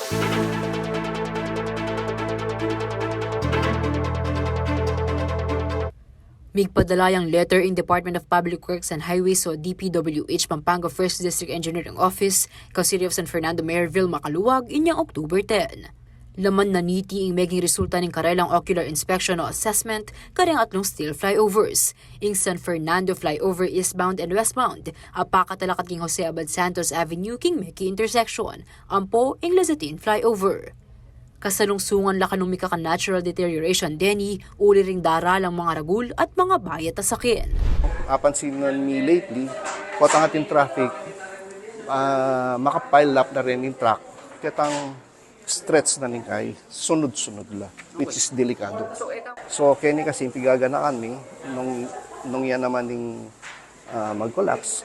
Migpadalayang letter in Department of Public Works and Highways o DPWH Pampanga 1st District Engineering Office, City of San Fernando, Mayorville, Makaluwag, inyang October 10. Laman na niti ang maging resulta ng karelang ocular inspection o assessment kareng atlong steel flyovers. Ing San Fernando flyover eastbound and westbound, apakatalakat king Jose Abad Santos Avenue king Meki intersection, ampo ing Lazatin flyover. Kasalungsungan lakanong mika ka natural deterioration deni, uli ring daralang mga ragul at mga bayat asakin. Apansin ni lately, kung ang ating traffic, makapile up na rin yung truck, kitang stretch na rin kay sunod-sunod la, which is delikado. So, kaya kasi pigaga kami, nung yan naman yung mag-collapse,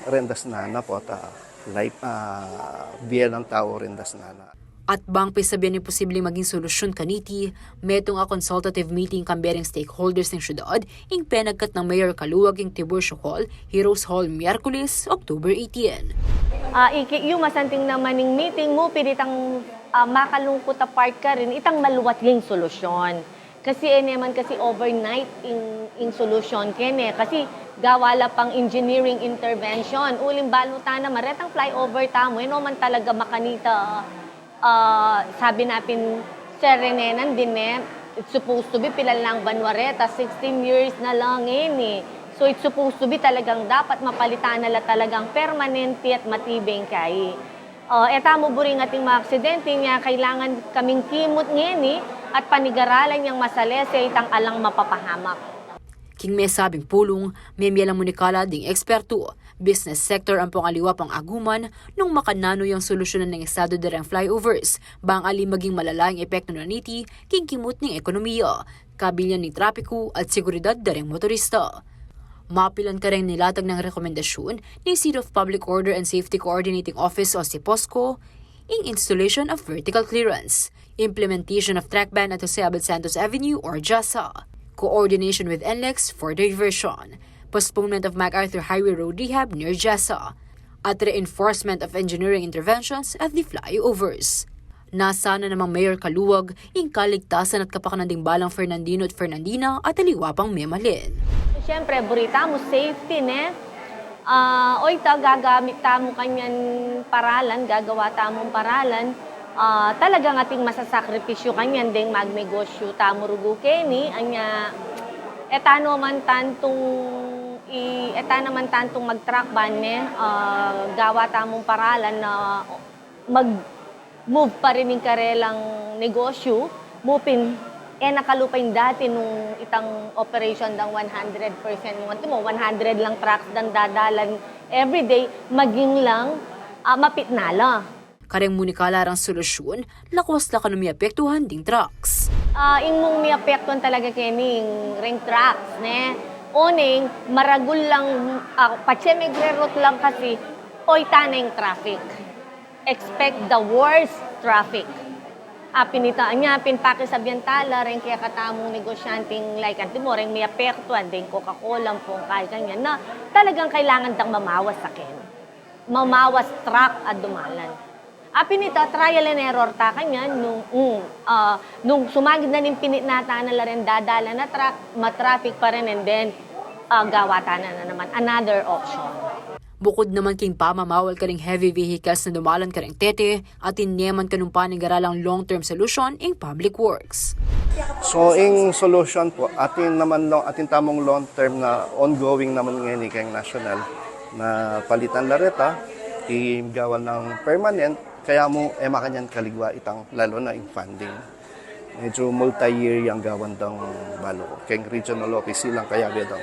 rendas na po, biya ng tao rendas na. At bang pisabihan ni posibleng maging solusyon kaniti, metong a consultative meeting kambering stakeholders ng syudad, ing penagkat ng Mayor Kaluwag ing Tiburcio Hall, Heroes Hall, Miyerkules, October 18. Yung masanting naman ng meeting mo, pinitang makalungkot a part ka rin, itang maluwat yung solusyon. Kasi naman kasi overnight in solution kene. Kasi gawala pang engineering intervention. Uling balutan na maretang flyover tamo, man talaga makanita. Sabi natin, serenenan din it's supposed to be pilal lang Banwareta, 16 years na lang So it's supposed to be talagang dapat mapalitan nila talagang permanente at matibeng kay. Etamo buring ating mga aksidente niya, kailangan kaming kimot at panigaralan niyang masalese itang alang mapapahamak. King may sabing pulong, may miyalang munikala ding eksperto, business sector ang pangaliwa pang aguman nung makanano yung solusyonan ng estado derang flyovers, bang ali maging malalayang epekto na niti, king kimut ng ekonomiya, kabilyan ng trapiko at seguridad derang motorista. Mapilan ka rin nilatag ng rekomendasyon ni City of Public Order and Safety Coordinating Office o CPOSCO, in installation of vertical clearance, implementation of track ban at Jose Abad Santos Avenue or JASA, coordination with NLEX for diversion, postponement of MacArthur Highway Road rehab near JASA, at reinforcement of engineering interventions at the flyovers. Nasa na namang Mayor Kaluwag, yung kaligtasan at kapakanan ding balang Fernandino at Fernandina at aliwa pang memalin. Siyempre, burita mo safety, gagamit tamo kanyan paralan, gagawa tamong paralan, talagang ating masasakripisyo kanyan ding magnegosyo tamo rugo keni, anya, eta naman tantong mag-track ban, gawa tamong paralan na mag-move pa rin yung karelang negosyo, mupin, nakalupain dati nung itang operation ng 100%. Yung 100 lang trucks dan dadalan everyday, maging lang mapitnala. Kareng munikala rang solusyon, lakwas la kanong miapektuhan ding trucks. Mong miapektuhan talaga kening ring trucks, Oning, maragul lang, patsemegre route lang kasi, taneng traffic. Expect the worst traffic. Pinitaan niya, pinpakis sa biyantala, rin kaya katamong negosyanteng like, ring may apektuan, din Coca-Cola, pong kaya ganyan, na talagang kailangan dang mamawas sa ken. Mamawas truck at dumalan. Pinita, trial and error ta kanya, nung sumagid na ning pinitnata na rin dadala na truck, matraffic pa rin, and then gawata na naman, another option. Bukod naman king pamamawal ka ring heavy vehicles na dumalan ka ring tete at inyaman ka nung panigaralang long-term solution in public works. So, in solution po, atin tamong long-term na ongoing naman ngayon kayong national na palitan lareta, igawan ng permanent, kaya mo makanyan kaligwa itang lalo na yung funding. Medyo multi-year yung gawan ng balo. Kayong regional office silang kaya bedang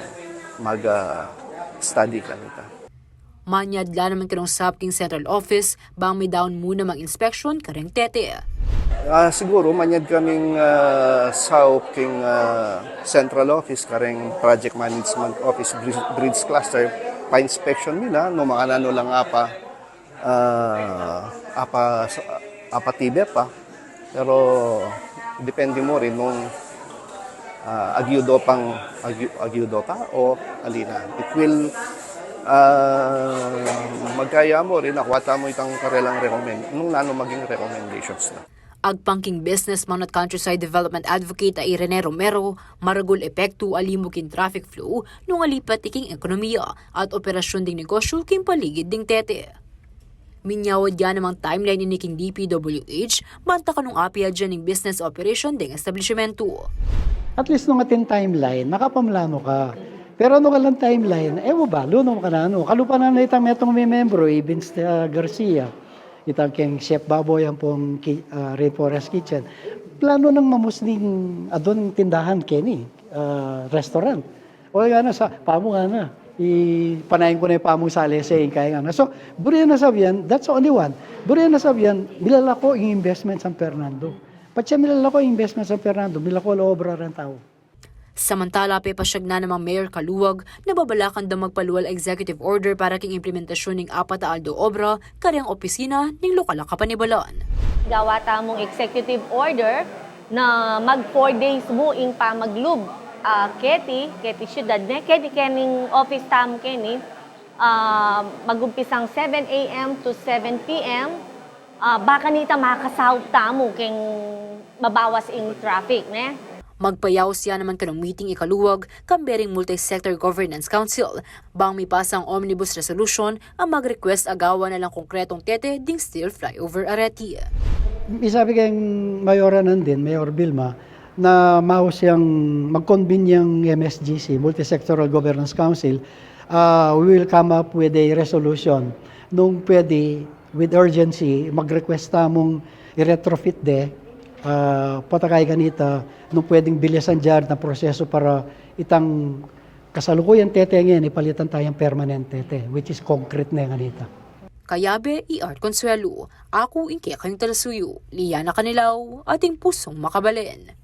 mag-study kanita. Manyadla naman karong King Central Office, bang may down muna mag-inspection kareng tete. Siguro, manyad kaming South King Central Office, kareng Project Management Office, Bridge Cluster, pa-inspection nila, no mga nano lang tibe pa. Pero, depende mo rin nung agyudo pa o alina. It will magkaya mo rin nakwata mo itang karelang recommend nung nano maging recommendations na. Agpangking businessman at countryside development advocate ay Rene Romero, maragol epekto alimukin traffic flow nung alipat iking ekonomiya at operasyon ding negosyo king paligid ding tete. Minyawad yan namang timeline ni king DPWH, banta ka nung apya dyan ng business operation ding establishmento. At least nung ating timeline, nakapamlano ka. Pero nung kalang timeline, mo ba, lunong ka na ano. Kalupa na itang metong may membro, Vince Garcia, itang king Chef Baboy, ang pong Rainforest Kitchen. Plano ng mamusning adon tindahan, Kenny, restaurant. O nga na, sa pamo nga na. Ipanayin ko na yung pamo sa alesay, kaya nga na. So, buriya na sabihan, that's only one. Buriya na sabihan, milalako yung investment sa Fernando. Pati siya milalako yung investment sa Fernando, milalako la obra rin tao. Samantala, pepasyag na namang Mayor Kaluwag na babalakan daw magpaluwal executive order para king implementasyon ng 4 na aldo obra karyang opisina ng lokal na Kapanibalan. Gawa tamong executive order na mag 4 days mo ing pamaglub. Keti syudad ne, kening office tam keni, magumpisang 7 a.m. to 7 p.m. Baka nita makasahop tamo keng mabawas ing traffic ne. Magpayaw siya naman kanong meeting ikaluwag kambering Multi-Sector Governance Council. Bang may pasang omnibus resolution ang mag-request agawa na lang konkretong tete ding steel flyover areti. Isabi kayong Mayora nandin, Mayor Vilma, na maus yung mag-convene yung MSGC, Multi-Sectoral Governance Council. We will come up with a resolution nung pwede, with urgency, mag-request mong i-retrofit patakay ganita nung pwedeng bilisan dyan na proseso para itang kasalukuyan tete ngayon, ipalitan tayong permanent tete, which is concrete na ganita. Kayabe, Art Consuelo, ako ingke kayong talasuyo, Liana Kanilaw, ating pusong makabalin.